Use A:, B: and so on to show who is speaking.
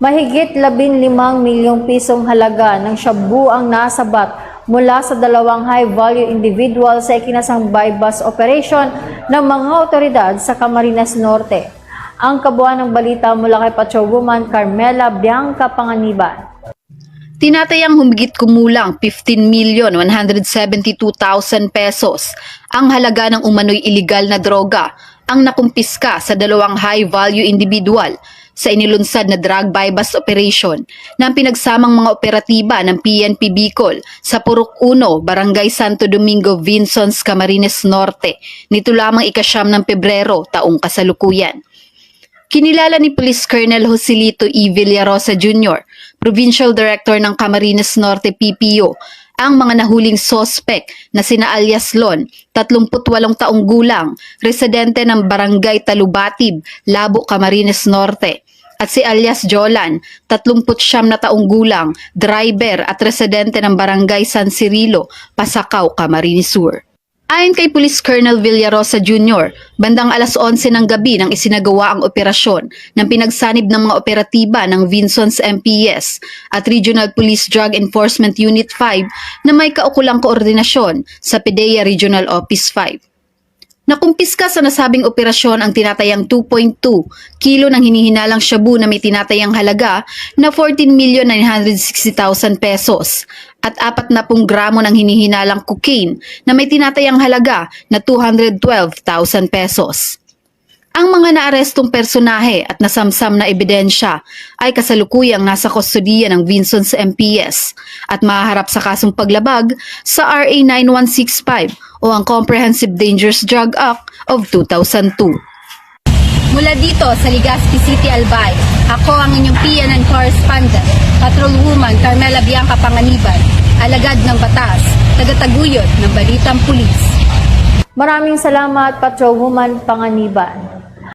A: Mahigit 15 milyong pisong halaga ng shabu ang nasabat mula sa dalawang high-value individual sa ikinasang buy-bust operation ng mga otoridad sa Camarines Norte. Ang kabuuan ng balita mula kay Patrolwoman Carmela Bianca Panganiban.
B: Tinatayang humigit kumulang 15,172,000 pesos ang halaga ng umano'y iligal na droga ang nakumpiska sa dalawang high-value individual sa inilunsad na drug buy-bust operation ng pinagsamang mga operatiba ng PNP Bicol sa Purok 1, Barangay Santo Domingo, Vinsons, Camarines Norte nito lamang ika-9 ng Pebrero taong kasalukuyan. Kinilala ni Police Colonel Joselito E. Villarosa Jr., Provincial Director ng Camarines Norte PPO, ang mga nahuling sospek na sina alias Lon, 38 taong gulang, residente ng Barangay Talubatib, Labo, Camarines Norte, at si alias Jolan, 39 na taong gulang, driver at residente ng Barangay San Cirilo, Pasakaw, Camarines Sur. Ayon kay Police Colonel Villarosa Jr., bandang alas 11 ng gabi nang isinagawa ang operasyon ng pinagsanib ng mga operatiba ng Vinsons MPS at Regional Police Drug Enforcement Unit 5 na may kaukulang koordinasyon sa PDEA Regional Office 5. Nakumpiska sa nasabing operasyon ang tinatayang 2.2 kilo ng hinihinalang shabu na may tinatayang halaga na 14,960,000 pesos at 40 gramo ng hinihinalang cocaine na may tinatayang halaga na 212,000 pesos. Ang mga naarestong personahe at nasamsam na ebidensya ay kasalukuyang nasa kustodiya ng Vinsons MPS at mahaharap sa kasong paglabag sa RA 9165 o ang Comprehensive Dangerous Drug Act of 2002. Mula dito sa Legazpi City, Albay, ako ang inyong PNN correspondent, Patrolwoman Carmela Bianca Panganiban, alagad ng batas, tagataguyod ng Balitang Pulis.
A: Maraming salamat, Patrolwoman Panganiban.